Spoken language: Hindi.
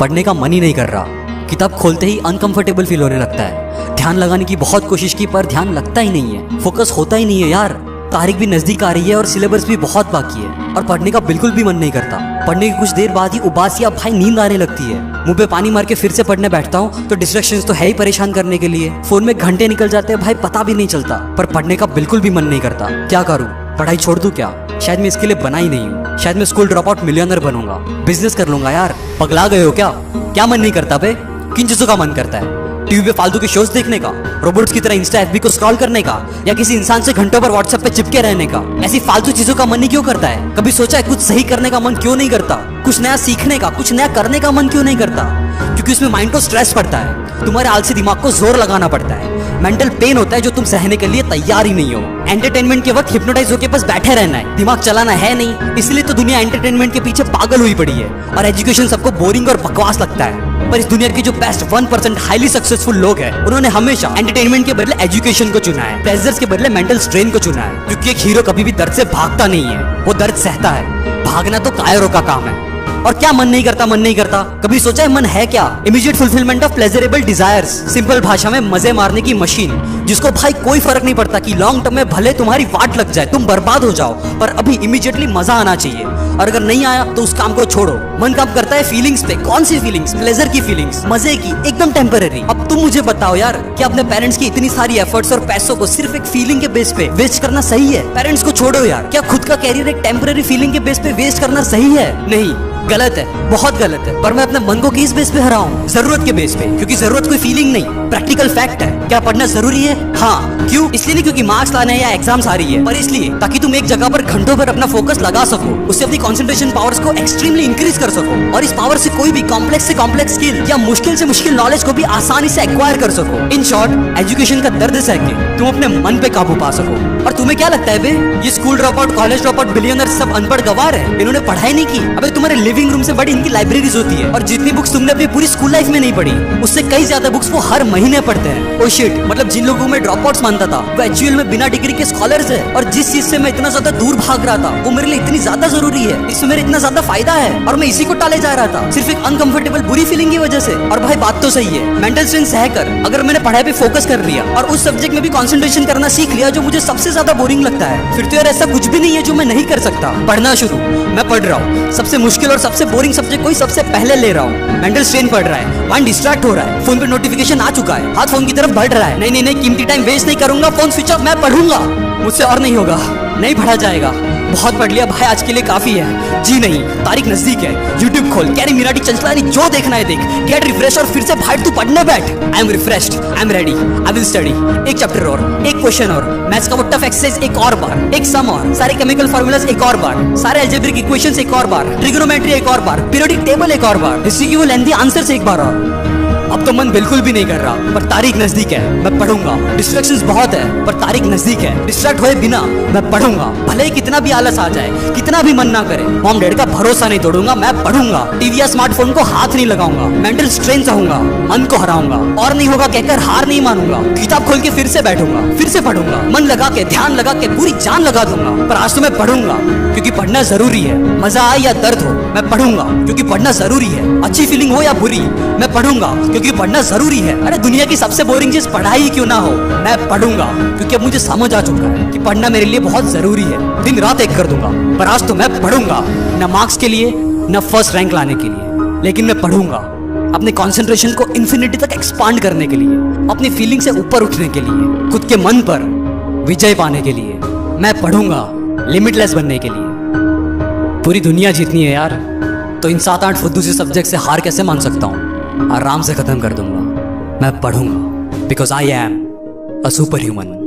पढ़ने का मन ही नहीं कर रहा। किताब खोलते ही अनकंफर्टेबल फील होने लगता है। ध्यान लगाने की बहुत कोशिश की पर ध्यान लगता ही नहीं है, फोकस होता ही नहीं है यार। तारीख भी नजदीक आ रही है और सिलेबस भी बहुत बाकी है और पढ़ने का बिल्कुल भी मन नहीं करता। पढ़ने की कुछ देर बाद ही उबासी या भाई नींद आने लगती है। मुंह पे पानी मार के फिर से पढ़ने बैठता हूँ तो डिस्ट्रैक्शंस तो है ही परेशान करने के लिए। फोन में घंटे निकल जाते हैं भाई, पता भी नहीं चलता। पर पढ़ने का बिल्कुल भी मन नहीं करता। क्या करूँ? पढ़ाई छोड़ दूं क्या? शायद मैं इसके लिए बना ही नहीं हूँ। शायद मैं स्कूल ड्रॉप आउट मिलियनर बनूंगा, बिजनेस कर लूंगा। यार पगला गए हो क्या? क्या मन नहीं करता बे? किन चीजों का मन करता है? टीवी पे फालतू के शोज देखने का, रोबोट्स की तरह इंस्टा एफबी को स्क्रॉल करने का, या किसी इंसान से घंटों पर व्हाट्सएप पे चिपके रहने का? ऐसी फालतू चीजों का मन ही क्यों करता है? कभी सोचा है कुछ सही करने का मन क्यों नहीं करता? कुछ नया सीखने का, कुछ नया करने का मन क्यों नहीं करता? क्योंकि उसमें माइंड को स्ट्रेस पड़ता है, तुम्हारे आलसी दिमाग को जोर लगाना पड़ता है, मेंटल पेन होता है जो तुम सहने के लिए तैयार ही नहीं हो। एंटरटेनमेंट के वक्त हिप्नोटाइज होकर बस बैठे रहना है, दिमाग चलाना है नहीं। इसलिए तो दुनिया एंटरटेनमेंट के पीछे पागल हुई पड़ी है और एजुकेशन सबको बोरिंग और बकवास लगता है। पर इस दुनिया के जो बेस्ट 1% हाईली सक्सेसफुल लोग हैं, उन्होंने हमेशा एंटरटेनमेंट के बदले एजुकेशन को चुना है, प्लेजर्स के बदले मेंटल स्ट्रेन को चुना है। क्योंकि एक हीरो कभी भी दर्द से भागता नहीं है, वो दर्द सहता है। भागना तो कायरों का काम है। और क्या मन नहीं करता? मन नहीं करता कभी सोचा है मन है क्या? Immediate fulfilment of pleasurable desires, simple भाषा में मजे मारने की मशीन, जिसको भाई कोई फर्क नहीं पड़ता कि लॉन्ग टर्म में भले तुम्हारी वाट लग जाए, तुम बर्बाद हो जाओ, पर अभी इमीडिएटली मजा आना चाहिए। और अगर नहीं आया तो उस काम को छोड़ो। मन काम करता है फीलिंग्स पे। कौन सी फीलिंग्स? प्लेजर की फीलिंग्स, मजे की, एकदम टेम्पररी। अब तुम मुझे बताओ यार, क्या अपने पेरेंट्स की इतनी सारी एफर्ट्स और पैसों को सिर्फ एक फीलिंग के बेस पे वेस्ट करना सही है? पेरेंट्स को छोड़ो यार, क्या खुद का कैरियर एक टेम्पररी फीलिंग के बेस पे वेस्ट करना सही है? नहीं, गलत है, बहुत गलत है। पर मैं अपने मन को किस बेस पे हराऊं? जरूरत के बेस पे, क्योंकि जरूरत कोई फीलिंग नहीं, प्रैक्टिकल फैक्ट है। क्या पढ़ना जरूरी है? हाँ। क्यों? इसलिए नहीं क्योंकि मार्क्स लाने या एग्जाम्स आ रही है, पर इसलिए ताकि तुम एक जगह पर घंटों पर अपना फोकस लगा सको, उससे अपनी कंसंट्रेशन पावर्स को एक्सट्रीमली इंक्रीज कर सको और इस पावर से कोई भी कॉम्प्लेक्स से कॉम्प्लेक्स स्किल या मुश्किल से मुश्किल नॉलेज को भी आसानी से एक्वायर कर सको। इन शॉर्ट, एजुकेशन का दर्द सह के तुम अपने मन पे काबू पा सको। और तुम्हें क्या लगता है बे, ये school drop out, college drop out billionaire सब अनपढ़ गवार है? इन्होंने पढ़ाई नहीं की? अबे तुम्हारे लिविंग रूम से बड़ी इनकी लाइब्रेरीज होती है, और जितनी बुक्स तुमने अपनी पूरी स्कूल लाइफ में नहीं पढ़ी, उससे कई ज्यादा बुक्स वो हर महीने पढ़ते हैं। ओ शिट, मतलब जिन लोगों में ड्रॉप आउट्स मानता था वो एक्चुअल में बिना डिग्री के स्कॉलर्स है। और जिस चीज से मैं इतना ज्यादा दूर भाग रहा था, वो मेरे लिए इतनी ज्यादा जरूरी है, इसमें मेरे इतना ज्यादा फायदा है, और मैं इसी को टाले जा रहा था सिर्फ एक अनकंफर्टेबल बुरी फीलिंग की वजह से। और भाई बात तो सही है, मेंटल स्ट्रेन सहकर अगर मैंने पढ़ाई पे फोकस कर लिया और उस सब्जेक्ट में भी कंसंट्रेशन करना सीख लिया जो मुझे सबसे ज्यादा बोरिंग लगता है, फिर तो यार ऐसा कुछ भी नहीं है जो मैं नहीं कर सकता। पढ़ना शुरू मैं पढ़ रहा हूँ, सबसे मुश्किल और सबसे बोरिंग सब्जेक्ट कोई सबसे पहले ले रहा हूँ। मेंटल स्ट्रेन पड़ रहा है, माइंड डिस्ट्रैक्ट हो रहा है, फोन पे नोटिफिकेशन आ चुका है, हाथ फोन की तरफ बढ़ रहा है। नहीं नहीं नहीं, कीमती टाइम वेस्ट नहीं करूंगा, फोन स्विच ऑफ, मैं पढ़ूंगा। मुझसे और नहीं होगा, नहीं पढ़ा जाएगा। बहुत पढ़ लिया भाई, आज के लिए काफी है। जी नहीं, तारीख नजदीक है, यूट्यूब खोल, कैरी मिराटी चंचलानी जो देखना है देख, गेट रिफ्रेश और फिर से भाई तू पढ़ने बैठ। I am refreshed, I am ready, I will study. एक चैप्टर और, एक क्वेश्चन और, मैथ्स का वो टफ एक्सरसाइज एक और बार, एक सम और, सारे केमिकल फार्मूलाज एक और बार, सारे अलजेब्रिक इक्वेशंस एक और बार, ट्रिग्नोमेट्री एक और बार, पीरियोडिक टेबल एक और बार, हिस्ट्री की वो लेंथी आंसर्स एक बार और। अब तो मन बिल्कुल भी नहीं कर रहा, पर तारीख नजदीक है, मैं पढ़ूंगा। डिस्ट्रैक्शंस बहुत है, पर तारीख नजदीक है, डिस्ट्रैक्ट होए बिना मैं पढ़ूंगा। भले ही कितना भी आलस आ जाए, कितना भी मन ना करे, मॉम डैड का भरोसा नहीं तोड़ूंगा, मैं पढ़ूंगा। टीवी या स्मार्टफोन को हाथ नहीं लगाऊंगा, मेंटल स्ट्रेन सहूंगा, मन को हराऊंगा, और नहीं होगा कहकर हार नहीं मानूंगा। किताब खोल के फिर से बैठूंगा, फिर से पढ़ूंगा, मन लगा के, ध्यान लगा के, पूरी जान लगा दूंगा। पर आज तो मैं पढ़ूंगा, क्योंकि पढ़ना जरूरी है। मजा आए या दर्द हो, मैं पढ़ूंगा, क्योंकि पढ़ना जरूरी है। अच्छी फीलिंग हो या बुरी, मैं पढ़ूंगा, क्योंकि पढ़ना जरूरी है। अरे दुनिया की सबसे बोरिंग चीज पढ़ाई क्यों ना हो, मैं पढ़ूंगा, क्योंकि अब मुझे समझ आ चुका है कि पढ़ना मेरे लिए बहुत जरूरी है। दिन रात एक कर दूंगा, पर आज तो मैं पढ़ूंगा, न मार्क्स के लिए, न फर्स्ट रैंक लाने के लिए, लेकिन मैं पढ़ूंगा अपने कंसंट्रेशन को इन्फिनिटी तक एक्सपांड करने के लिए, अपनी फीलिंग से ऊपर उठने के लिए, खुद के मन पर विजय पाने के लिए। मैं पढ़ूंगा लिमिटलेस बनने के लिए। पूरी दुनिया जीतनी है यार, तो इन 7-8 फुद्दू से सब्जेक्ट से हार कैसे मान सकता हूँ? आराम से खत्म कर दूंगा। मैं पढ़ूंगा, because I am a super human.